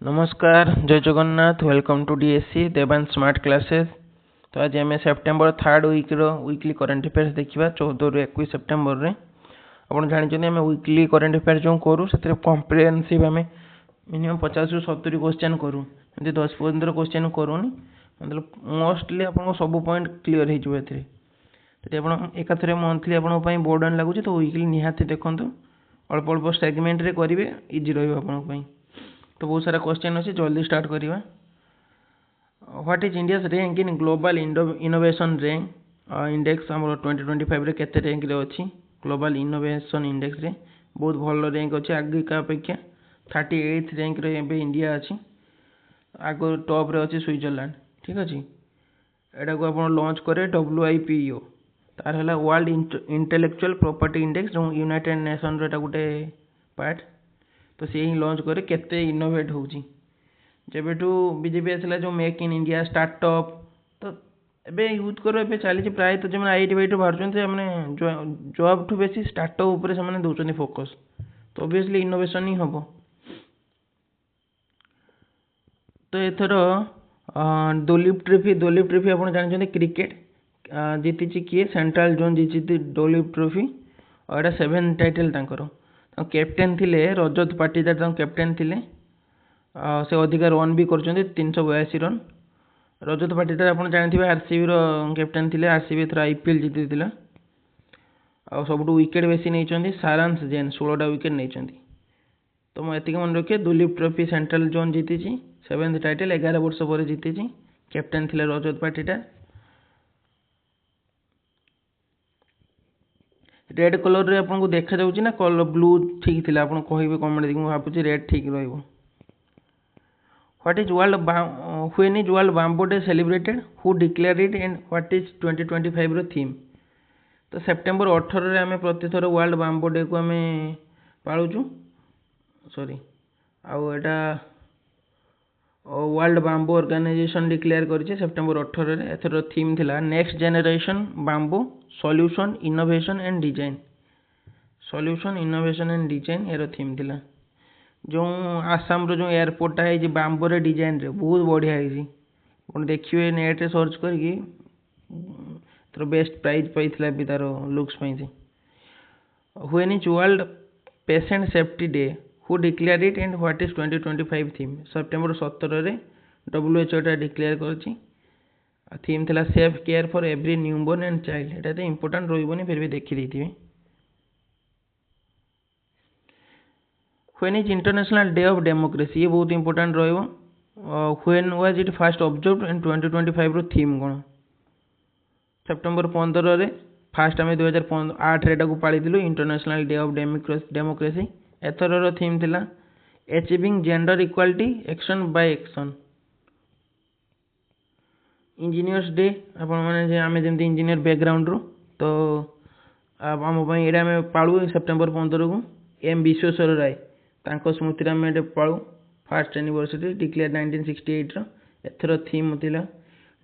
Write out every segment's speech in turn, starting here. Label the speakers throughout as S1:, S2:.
S1: नमस्कार, जय Jagannath. Welcome to DSC Dewan smart classes. तो आज आम September 3rd week weekly current affairs देखा 14 ରୁ 21 सेप्टेम्बर में। आप जानते आम वीकली करेन्ट अफेयर जो करूँ से कम्प्रिहेन्सिव आम मिनिमम 50 ରୁ 70 क्वेश्चन करूँ, 10-15 क्वेश्चन करूनी, मतलब मोस्टली आप सब पॉइंट क्लीयर हो एकाथरे मंथली आप बोर्डन लगुच तो वीकली निहाती देखो अल्प अल्प सेगमेंट करेंगे इजी रही। तो बहुत सारा क्वेश्चन अच्छे, जल्दी स्टार्ट करवा। What is India's rank in global innovation rank index आम 2025 केते रैंक रे अच्छी ग्लोबल इनोवेशन इंडेक्स रे बहुत भल रैंक अच्छे आगे का अपेक्षा 38th रैंक रे इंडिया अच्छी आग टॉप रे अच्छी स्विट्जरलैंड। ठीक अच्छे, एटा को आप लॉन्च करे WIPO तार है वर्ल्ड इंटेलेक्चुअल प्रॉपर्टी इंडेक्स जो यूनाइटेड नेशन रो गोटे पार्ट। तो सी ही लॉन्च करे केते इनोवेट होची जेबेठू बीजेपी आसला जो मेक इन इंडिया स्टार्टअप तो एबे यूज करो एबे चली प्राय तो जो आईटी वाईटी बाहर मैंने जॉब ठू बेसी स्टार्टअप उपर से दौरान फोकस, तो ऑब्वियसली इनोवेशन ही हम। तो एथर दुलीप ट्रॉफी आप जानते क्रिकेट जीति किए सेंट्रल जोन जीति दुलीप ट्रॉफी और एटा 7th टाइटल तांकर। कैप्टेन थिले रजत पाटीदार कैप्टेन थिले, से अधिकार रन भी कर 382 रन। रजत पाटीदार आप जानते आरसीबी कैप्टेन थिले, आरसीबी थोड़ा IPL जीति आ सब विकेट बेसी नहीं सारांश जैन 16टा विकेट नहीं। तो मुझे मन रखिए दुलीप ट्रॉफी सेंट्रल जोन जीति 7th टाइटल 11 वर्ष पर जीति। कैप्टेन थिले रजत पाटीदार। रेड कलर रे आपको देखा जाउची ना कलर ब्लू ठीक थिला, आपन कहिबे कमेंट देखि भाबुची रेड ठीक रहइबो। What is when is world bamboo day celebrated, who declare it and what is 2025 रो थीम। तो सेप्टेम्बर 18 रे आमे प्रतिथर वर्ल्ड बाम्बो डे को आमे पाळुचू, सॉरी आउ एटा वर्ल्ड बाम्बो ऑर्गेनाइजेशन डिक्लेयर करिছে सेप्टेम्बर 18 रे। एथर थीम थिला next generation bamboo solution innovation and design. Solution innovation and design यार थीम थिला। जो आसाम रो जो एयरपोर्ट है बाम्बो रे डिजाइन रे बहुत बढ़िया है, देखिए नेट रे सर्च करके तो बेस्ट प्राइज पाइथिला भी तार लुक्स पाई से। When is world patient safety day, who declare it and what is 2025 theme. September 17 रे WHO टा डिक्लेयर करछि। थीम थिला safe care for every newborn and child. एटा तो इंपोर्टेंट रहिबोनी फिर भी देखि देथिबे। When is international day of democracy, ये बहुत इंपोर्टेंट रहिबो। When was it first observed and 2025 रो थीम कोन। सेप्टेम्बर 15 रे फर्स्ट आम 2008 रे को पाळिथिलु इंटरनेशनल डे ऑफ डेमोक्रेसी। एथर रो थीम थिला achieving gender equality action by action. Engineers day आम जमी इंजीनियर बैकग्राउंड रो तो आम एटा पाळु सेप्टेम्बर 15 को। एम विश्वेश्वर राय तांको स्मृति आम पाळु फर्स्ट एनिवर्सरी डिक्लेयर 1968 रो। एथर थीम थिला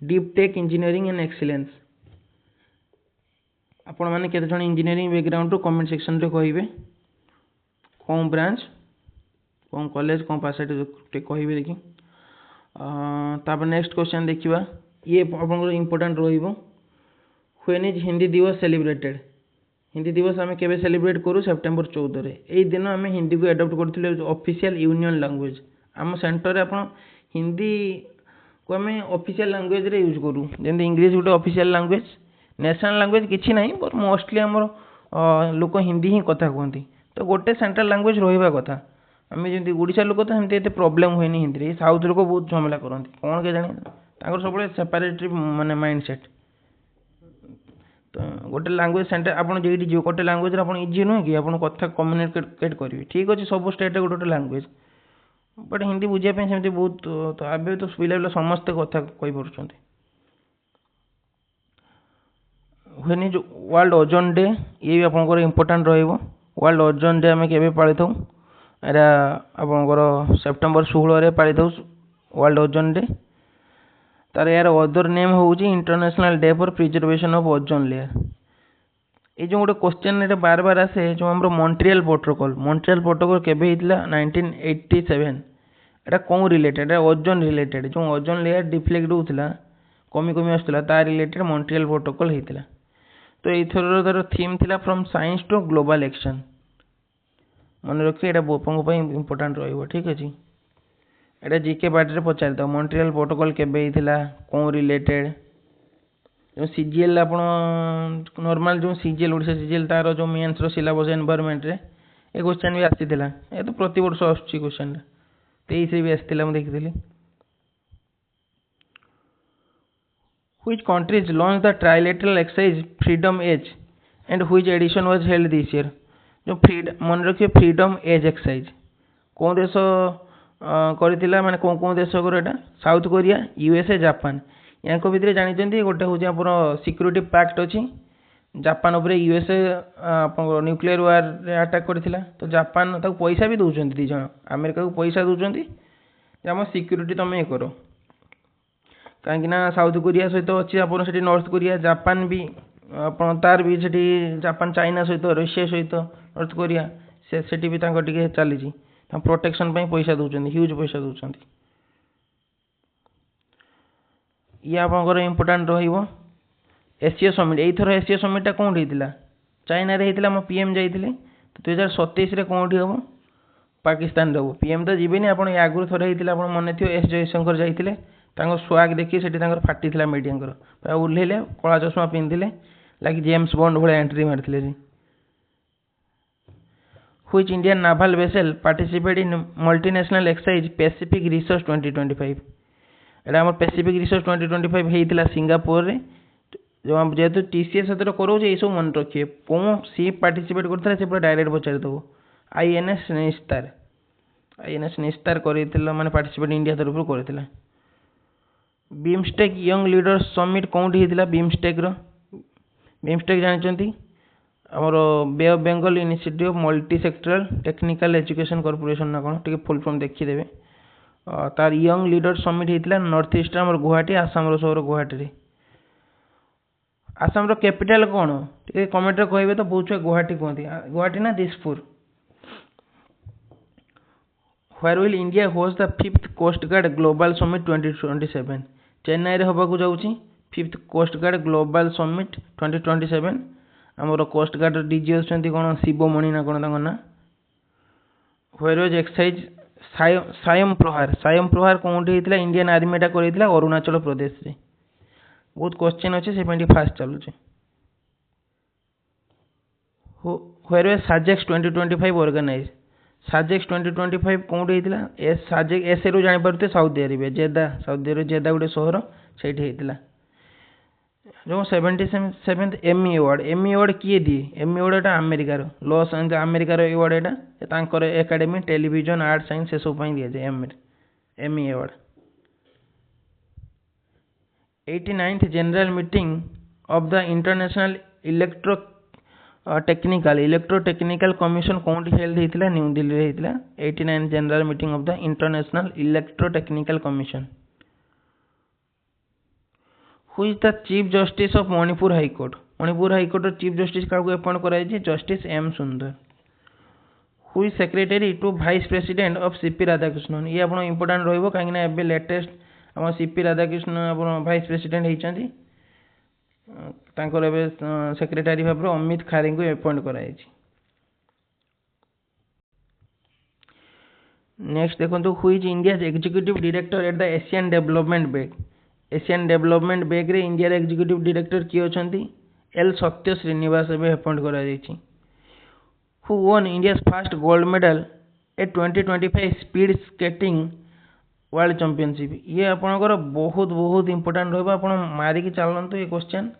S1: deep tech engineering and excellence. आपण माने केते जण इंजीनियरिंग बैकग्राउंड रो कमेंट सेक्शन रे कहिबे कौन ब्रांच कौन कॉलेज कौन पास कहिबे देखि। तापर नेक्स्ट क्वेश्चन देखिबा, ये आपनकर इंपोर्टेंट रहिबो। व्हेन इज हिंदी दिवस सेलिब्रेटेड। हिंदी दिवस आम केबे सेलिब्रेट करूँ सेप्टेम्बर 14 रे। एई दिन आम हिंदी को एडॉप्ट करथिले ऑफिशियल यूनियन लैंग्वेज। आम सेंटर रे आपण हिंदी को आम ऑफिशियल लैंग्वेज रे यूज करूँ, जेंति इंग्लिश गोटे ऑफिशियल लैंग्वेज नेशनल लैंग्वेज किछि नाही, बट मोस्टली आमर लोक हिंदी ही कथा कहती। तो गोटे सेंट्रल लैंग्वेज रहिबा कथा। आम जमी ओडिशा लोक तो सेमती एते प्रॉब्लम हुए हिंदी रे। साउथ लोक बहुत झमेला करती कौन के जानी, तांकर सब सेपरेट माने माइंडसेट। तो गोटे लैंग्वेज सेंटर आप जो गोटे लैंग्वेज आप इजी नुहे कि आप कथा कम्युनिकेट करेंगे। ठीक अच्छे सब स्टेट गोटे गोटे लैंग्वेज, बट हिंदी बुझापी सेमती बहुत तो आबे तो पिला समस्ते कथा कही party. When is world ozone day, ये भी आपंकर इंपोर्टेंट रहिबो। वर्ल्ड ओजोन डे आम के पाली था, एरा आपंकर सेप्टेम्बर 16 रे पाली था वर्ल्ड ओजोन डे। तार यार अदर नेम हूँ international day for preservation of ozone layer. ये जो गोटे क्वेश्चन ये बार बार आसे जो आम मॉन्ट्रियल प्रोटोकॉल केबे 1987 एटा कौन रिलेटेड ओजोन रिलेटेड जो ओजोन लेयर डिफ्लेक्ट होता कमी कमी आसला ता रिलेटेड मॉन्ट्रियल प्रोटोकॉल होता। तो एथर तार थीम थिला from science to global action मन रखिए एटा बोपंग इंपोर्टेंट रहिबो ठीक अछि। एटा जीके पार्ट रे पचार दो मॉन्ट्रियल प्रोटोकॉल केबे हिथिला कौन रिलेटेड जो सीजीएल आपण नॉर्मल जो सीजीएल ओडिशा सीजीएल तार जो मेंस रो सिलेबस एनवायरनमेंट रे ए क्वेश्चन भी आसीथिला ए तो प्रति वर्ष आछि क्वेश्चन 23 रे भी आसीथिला हम देखिथिली। Which countries launched the trilateral exercise Freedom Edge and which edition was held this year? जो मन रखिए फ्रीडम एज एक्सरसाइज कौन देश करथिला माने कौन कौन देश को एटा साउथ कोरिया यूएसए जापान या भितर जानते गोटे हूँ आप सिक्यूरीटी पैक्ट अच्छी जापान उपर यूएसए न्यूक्लियर वार रे अटैक करथिला तो जापान ताको पैसा भी दौरान दी जन अमेरिका को पैसा दौरान आम सिक्यूरीटी तुम ये कर कहीं साउथ कोरिया सहित अच्छी आप नॉर्थ कोरिया जापान भी तार भी जापान चाइना सहित रशिया सहित नॉर्थ कोरिया से भी चली प्रोटेक्शन पैसा दौरान ह्यूज पैसा दौरान ये आप इम्पोर्टाट एसीय समिट एथर एसीय समिटा कौन होता चाइना रे होता मो पीएम जाइए 2027 कौन हम पाकिस्तान रे पीएम तो जीवेनि आप आगुरी थोड़े होता आप मन थी एस जयशंकर जाइए स्वाग देखिए से फाटी मीडिया ओह्लैले कला चश्मा पिंधे लाइक जेम्स बॉन्ड भाई एंट्री मारते। Which Indian naval vessel participate in multinational exercise Pacific research 2025 एटा आम पैसिफिक रिसर्च 2025 होता सिंगापुर रे जो जेहेतु टीसीएस सहित करोचे ये सब मन रखिए कौन सीप पार्टिसिपेट करता है डायरेक्ट पचारिदेव आईएनएस निस्तार कर माने पार्टिसिपेट इंडिया तरफ करथिला। बीमस्टेक यंग लीडर्स समिट कौन होता बीमस्टेक जानते आमर bay of Bengal initiative of multi sectoral technical education corporation ना कौन टे फुल फॉर्म देखीदेवे तार यंग लीडर समिट होता नॉर्थ ईस्ट आम गुवाहाटी आसाम सहर गुवाहाटी आसाम कैपिटल कौन टे कमेंट कहे तो बहुत छुआ गुवाहाटी कहते गुवाहाटी ना Dispur. Where will India host the 5th Coast Guard Global Summit 2027 Chennai रे होबाकू जाउची 5th Coast Guard Global Summit 2027 आमर कोस्ट गार्ड डीजी अच्छी कौन शिवमणि ना कौन ना व्हेयर वाज एक्सरसाइज सायम प्रहार कौन होता इंडियन आर्मी टा कर अरुणाचल प्रदेश रे बहुत क्वेश्चन अच्छे से फास्ट चलुचे। व्हेयर वाज साजेक्स 2025 ऑर्गेनाइज साजेक्स 2025 कौन होता साजेक्स एस रू जापर साउदी अरेबिया जेदा साउदी अरेबिया जेदा गोटे सहर से जो 77th एमी अवार्ड किए दिए एमी अवार्ड अमेरिकार लॉस अमेरिकार अवार्ड यहाँ एकेडमी टेलीविजन आर्ट साइंस से सब दि जाए Emmy award. 89th general meeting of the International Electrotechnical Commission कौन हेल्ड होता न्यू दिल्ली होता 89th general meeting of the International Electrotechnical Commission. Who is the chief justice of Manipur high court chief justice क्या appoint कराई justice M Sundar. Who is secretary to vice president of CP Radhakrishnan ये आप important रही latest आम CP Radhakrishnan आप vice president होती secretary भाव अमित खारे को अपॉइंट कराई। नेक्स्ट देखो who is India executive director at the Asian development bank रे इंडिया एग्जीक्यूटिव डायरेक्टर किए अच्छा एल सत्य श्रीनिवास अपॉइंट कर। हु वोन India first gold medal at 2025 speed skating world championship ये आपंकर बहुत बहुत इंपोर्टाट रहा मारिकी चलतु ये क्वेश्चन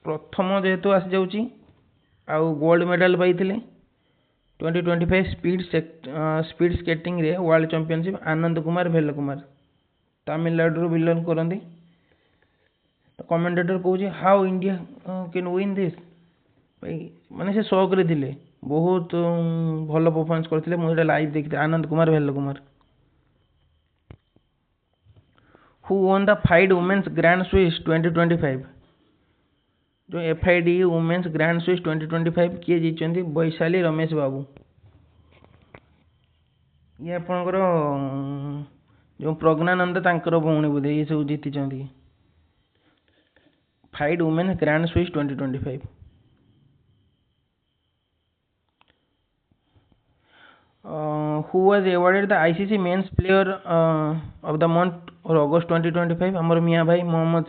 S1: प्रथम जेहेतु आसी जाऊँगी आउ गोल्ड मेडल पाई 2025 स्पीड स्केटिंग रे वर्ल्ड चैंपियनशिप आनंद कुमार भेल कुमार तमिलनाडु बिलोंग करती। कमेंटेटर कहे how India can win this माने से शौक रे थिले बहुत भल परफॉर्मेंस करते मुझे लाइव देखते आनंद कुमार भेल Kumar. Who won the FIDE women's Grand Swiss 2025 जो एफआईडी वुमेन्स ग्रैंड स्विस 2025 किए जीतती वैशाली रमेश बाबू ये आपंकर जो प्रज्ञानंद तांकर भौणी बोधे ये सब जीति FIDE women grand Swiss 2025। who was awarded the ICC Men's Player of the Month or August 2025 हमर मियाँ भाई मोहम्मद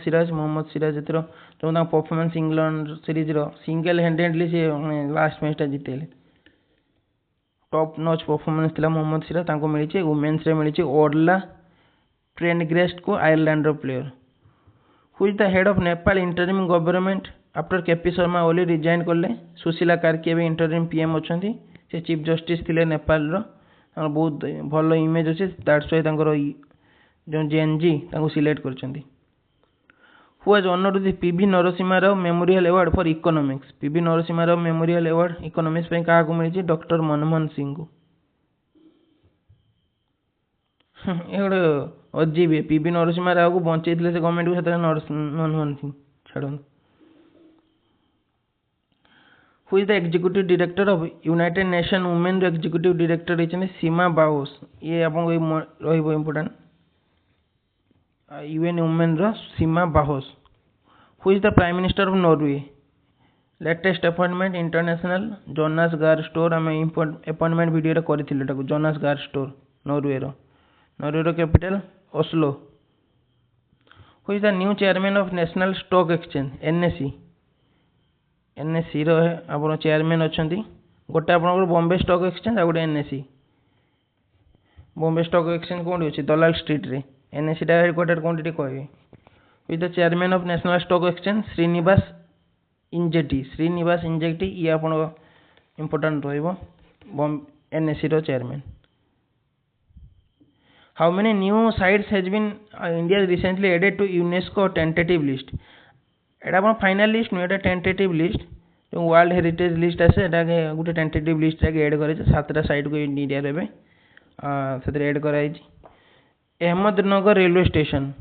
S1: सिराज एथर जो परफॉर्मेंस इंग्लैंड सीरीज रो सिंगल हैंडेडली से लास्ट मैच टा जीतेले टॉप नॉच परफॉर्मेंस थिला मोहम्मद सिराज तांको मिली वुमेन्स रे मिली ओरला प्रेंडग्रेस्ट को आयरलैंड रो player who is the head of Nepal interim government after KP Sharma Oli resign करले सुशीला कार्की भी इंटरिम पीएम अछंती से चीफ जस्टिस थिले नेपाल रो बहुत भल इमेज अच्छे दैट्स व्हाई जो जेएनजी सिलेक्ट करछंती who was honoured with PV Narasimha Rao memorial award for economics PV Narasimha Rao memorial award economics पे क्या मिली डॉक्टर मनमोहन सिंह को ये गोटे अजीब है पीवी नरसिम्हा राव को बंचे से गवर्नमेंट को मनमोहन सिंह छाड़ who is the executive director of united nation women executive director होती सीमा बाओस ये आपको important UN women Sima Bahous who is the prime minister of Norway latest appointment international Jonas Gahr Store आम appointment video कर Jonas Gahr Store Norway capital Oslo who is the new chairman of national stock exchange NSC रो आप chairman अच्छा गोटे आप Bombay stock exchange आ गोटे NSC Bombay stock exchange कौन अच्छी दलाल स्ट्रीट रे एनएससी टा हेडक्वार्टर कौन कहे with the chairman of national stock exchange Srinivas Injeti ये आप इम्पोर्टेंट एनएससी रो chairman how many new sites has been India recently added to UNESCO tentative list एटा फाइनल लिस्ट नुह टेंटेटिव लिस्ट जो वर्ल्ड हेरिटेज लिस्ट आसे गोटे टेंटेटिव लिस्ट एड कर 7टा साइट को इंडिया से एड कर अहमदनगर रेलवे स्टेशन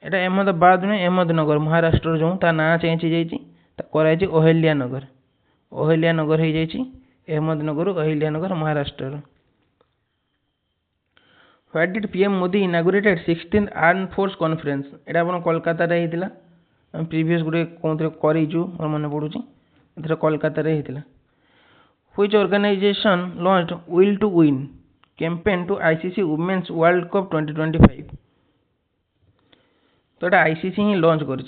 S1: एटा अहमदाबाद में अहमदनगर महाराष्ट्र जो ता ना चेंज हो ओहेलिया नगर हो Ahmednagar Ahilyanagar Maharashtra what did PM Modi inaugurated 16th arm force conference एटा अपन कोलकाता रे हितला प्रीवियस गुटे कौन करूँ मोर मन पड़ू कोलकाता रे हितला which organisation launched will to win campaign to ICC women's world cup 2025 तो ये आईसीसी ही लॉन्च कर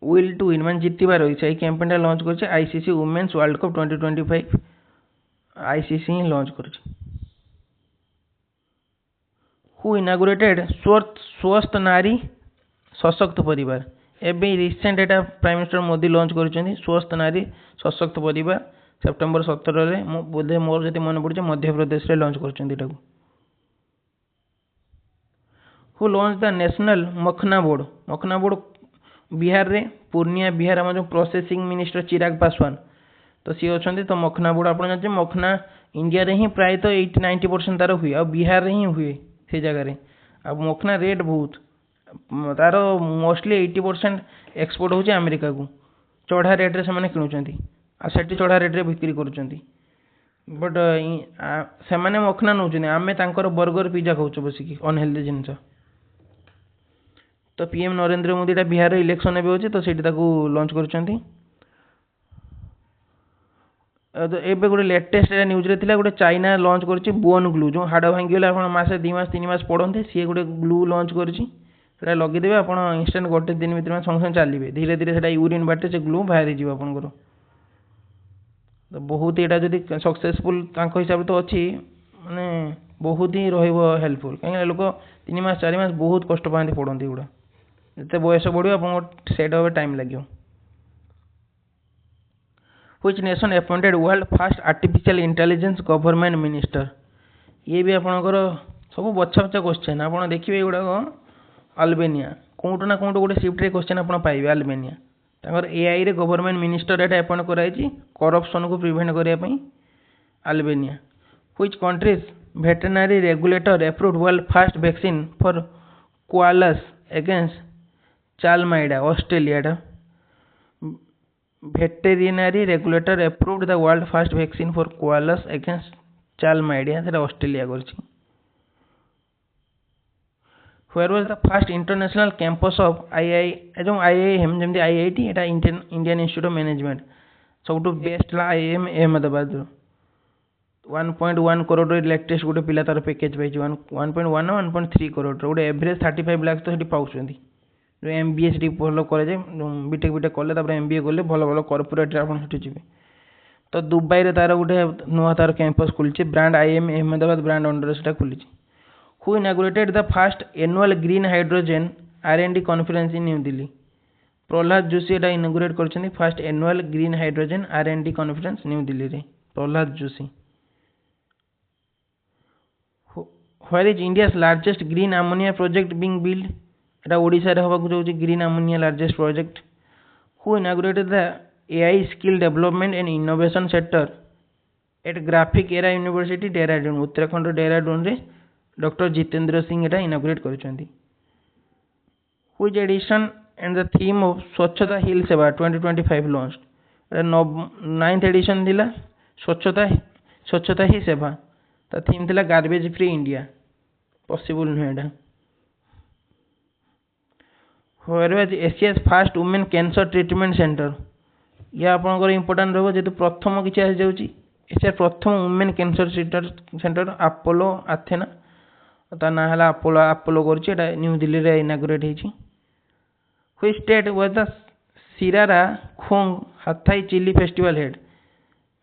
S1: विल टू विन मान जितबार इच्छा ये कैंपेन लॉन्च कर ICC women's world cup 2025 ICC ही लॉन्च कर हु इनागुरेटेड स्वस्थ नारी सशक्त परिवार एवं रिसेंट एटा प्राइम मिनिस्टर मोदी लॉन्च कर स्वस्थ नारी सशक्त परिवार सेप्टेम्बर 17 बोधे मोर जब मन पड़े मध्य प्रदेश में लॉन्च कर हु लॉन्च द नेशनल मखना बोर्ड बिहार रे पूर्णिया बिहार आम जो प्रोसेसिंग मिनिस्टर चिराग पासवान तो सी अच्छा तो मखना बोर्ड आप जानते मखना इंडिया रे ही प्राय तो 80-90% तार हुए आ बिहार रे ही हुए से जगह आ मखना रेट बहुत तार मोस्टली 80% एक्सपोर्ट होची अमेरिका को चढ़ा रेट रे से किणुचंती आ सेठी चढ़ा रेट रे बिक्री करूचंती बट से मखना नौचंती आमे तांकर बर्गर पिज्जा खाऊँ बसिकी अनहेल्दी जिनस तो पीएम नरेंद्र मोदी बिहार इलेक्शन भी होची तो सेठी लॉन्च करूचंती एबे गोटे लेटेस्ट न्यूज रे थिला गोटे चाइना लॉन्च करची बोन ग्लू जो हाड़ भांगी गला मासे 2 मास 3 मास पड़ते सी गोटे ग्लू लॉन्च करची से लगेदेवे आप इंस्टाट गोटे दिन भर संगे संगे चलिए धीरे धीरे से यूरिन बाटे से ग्लू बाहरी जी आपंकर तो बहुत यहाँ जब सक्सेसफुल हिसाब तो अच्छी माने बहुत ही हेल्पफुल कहीं लोक 3 मास 4 मास बहुत कष्ट पाती पड़ती गुड़ा जिते बयस बढ़ो आप सेट हाँ टाइम लगे which nation appointed world first artificial intelligence government minister ये भी आपंकर सब बछा बछा क्वेश्चन आप देखिए युवा अल्बेनिया कौटू ना कौटू गोटे सिफ्ट क्वेश्चन आप पाइबे अल्बेनिया तांकर एआई रे गवर्नमेंट मिनिस्टर एटा अपॉइंट कराई करप्शन को प्रिवेंट करने Albania which countries veterinary regulator approved world first vaccine for koalas against chlamydia Australia veterinary regulator approved the world first vaccine for koalas against chlamydia से Australia कर Where was the first international campus of II जो IIM जमती IIT एटा Indian institute of management सबुठु best ला IIM Ahmedabad 1.1 crore इलेक्ट्रिस गोटे पिला तार पैकेज पाई 1.1 ना 1.3 करोड़ गोटे एवरेज 35 लाख तो पाँच MBA से भल करे बीटेक बीटेक कले MBA कले भल भल कॉर्पोरेट जी तो दुबई रे तार गोटे नुआ तार कैंपस खुली brand IIM Ahmedabad brand under से खुली Who inaugurated the first annual green hydrogen R&D conference in New Delhi? Prahlad Joshi एटा इनॉग्रेट करछन्ती first annual green hydrogen R&D conference New Delhi रे Prahlad Joshi Where is India's largest green ammonia project being built? एटा ओडिसा रे होबाकु जोची green ammonia largest project Who inaugurated the AI skill development and innovation center at Graphic Era University Dehradun Uttarakhand Dehradun रे doctor Jitendra Singh Etah inaugurate करछन्ती Which edition and the theme of स्वच्छता हिल सेवा 2025 launched एटा 9th addition थिला स्वच्छता ही सेवा ता थीम थिला garbage free India possible नुह एटा Where was Asia's first women cancer treatment center या आपनकर इंपोर्टेंट रहबो जेतु प्रथम किछि आसी जाउची एशिया प्रथम women cancer centre Apollo Athena ता ना हला अपोलो करछि एटा न्यू दिल्ली रे inaugurate हेछि Which state was the Sirara Khong Hathai Chili Festival held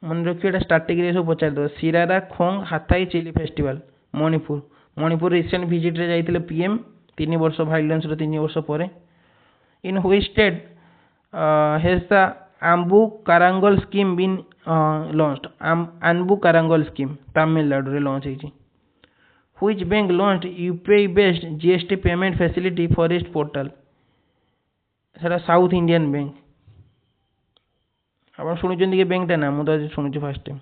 S1: मन रखियो एटा स्टार्टिंग रे सब पचार दो Sirarakhong Hathei chilli festival Manipur recent visit रे जाइतिले पीएम 3 वर्ष वायलेंस रो 3 वर्ष परे in which state has the Anbu Karangal scheme been launched Anbu Karangal scheme Tamil Nadu रे लॉन्च हेछि Which bank launched UPI based GST payment facility forest portal सेटा साउथ इंडियन बैंक आप शुणुचंदी के बैंक ना मुझे आज शुणुची first time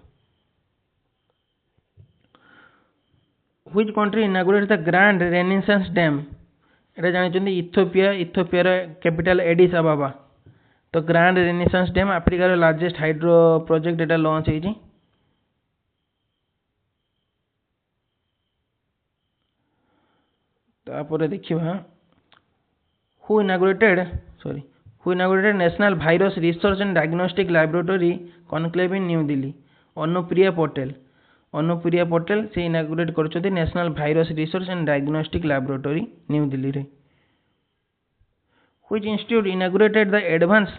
S1: Which country inaugurated the Grand Renaissance Dam एटा जानिचंदी इथियोपिया रे कैपिटल एडिस अबाबा तो ग्रैंड रेनेसांस डैम अफ्रीका रे लार्जेस्ट हाइड्रो प्रोजेक्ट एटा लॉन्च हेछि तापर देखिबा Who inaugurated National Virus Research and Diagnostic Laboratory Conclave in New Delhi? Anupriya Patel से इनागुरेट करछथि national virus research and diagnostic laboratory New Delhi रे Which institute inaugurated the advanced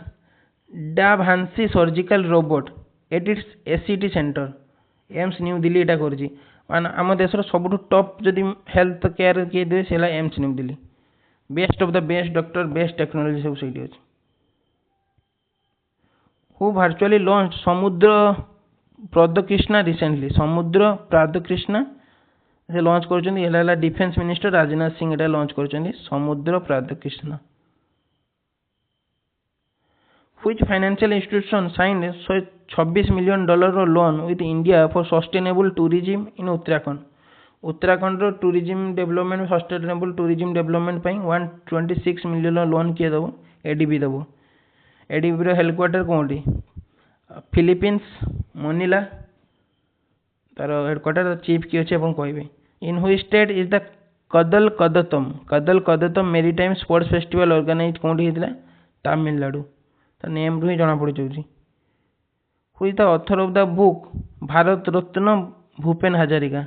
S1: Da Vinci surgical robot at its ACT center? AIIMS New Delhi एटा करछि आम देशर सबुठु top जदि health care के दे सेला AIIMS New Delhi best of the best doctor best technology सब सही अछि Who virtually launched समुद्र प्रदकृष्णा रिसेंटली समुद्र प्रादकृष्णा से लॉन्च करछन्ती एला डिफेंस मिनिस्टर राजनाथ सिंह एटा लॉन्च करछन्ती समुद्र प्रादकृष्णा Which financial institution signed $126 million loan with India for sustainable tourism in Uttarakhand? Uttarakhand रो tourism development sustainable tourism development पई 126 मिलियन लोन किए दबो एडीबी रो हेडक्वार्टर कोंडी फिलीपींस मनीला तार हेडक्वार्टर चीफ की अछि अपन कहबे in which state is the Kadal Kadatham maritime sports festival organised कोंडी हितला तमिलनाडु ता नेम रो ही जाना पड़ जाउची who is the author of the book Bharat Ratna Bhupen Hazarika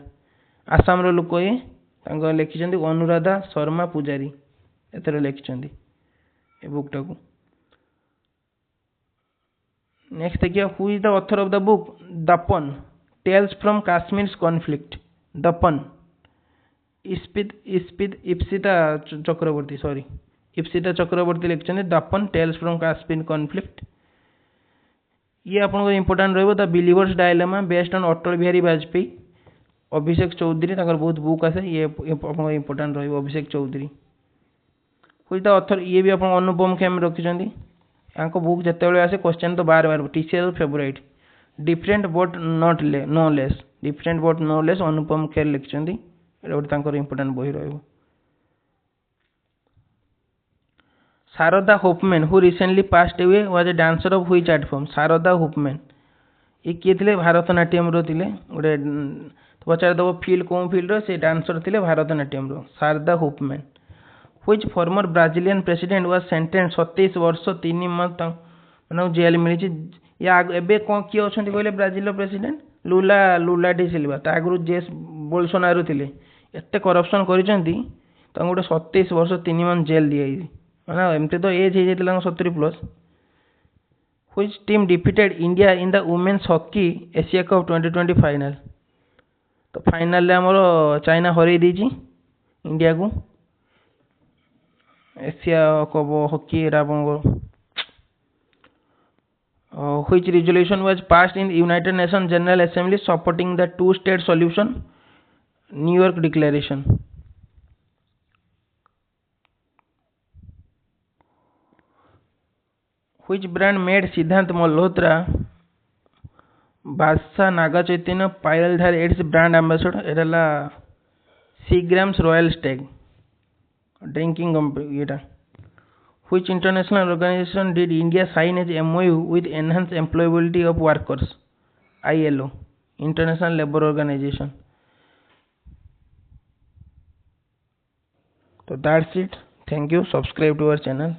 S1: Assam रो लोक ये तांको लिखिछन्ती अनुराधा शर्मा पुजारी एतरे लिखिछन्ती ए बुक टाको नेक्स्ट देखिए who is the author of the book Dapan tales from Kashmir conflict Dapan Ipsita Chakraborty लिखिछन्ती Dapan tales from Kashmir conflict ये आपन इंपोर्टेंट रहबो the believer's dilemma based on Atal Bihari Vajpayee Abhishek Choudhary ताकर बहुत बुक आसे ये अपन इंपोर्टेंट रहबो अभिषेक चौधरी हुई द ऑथर ये भी अपन अनुपम खेम रखिछन्ती याको बुक जतेबेले आसे क्वेश्चन तो बार बार teacher favourite different but no less Anupam Kher लिखिछन्ती एटा ताकर इंपोर्टेंट बही रहबो Sharada Hoffman who recently passed away was a dancer of which art form Sharada Hoffman ये किए थे भारतनाट्यम रो थिले गोटे तो पचार दब फिल्ड कौन फिल्ड से डांसर थे भारतनाट्यम रो Sharada Hoffman which former Brazilian president was sentence 27 वर्ष 3 मंथ माने जेल मिली या एबे कौन किए अछंती कहले ब्राजिल प्रेसिडेंट लुला डी सिल्वा ता आगु जेस बोल्सोनारो थिले एते करप्शन करिसेंती ता गोटे 27 वर्ष 3 मंथ जेल दिए माने एमते तो एज हे जेतला 70 plus which team defeated India in the women's hockey Asia cup 2020 final तो फाइनल रे हमरो चाइना हरई दीची इंडिया को एशिया कप हॉकी राबंगो which resolution was passed in United Nations General Assembly supporting the two-state solution, New York Declaration. Which brand made Siddhant Malhotra Badshah Naga Chaitanya Payaldhar its brand ambassador? Erala Seagram's Royal Stag drinking company. Which international organization did India sign as MOU with enhanced employability of workers? ILO, International Labour Organization. So that's it. Thank you. Subscribe to our channel.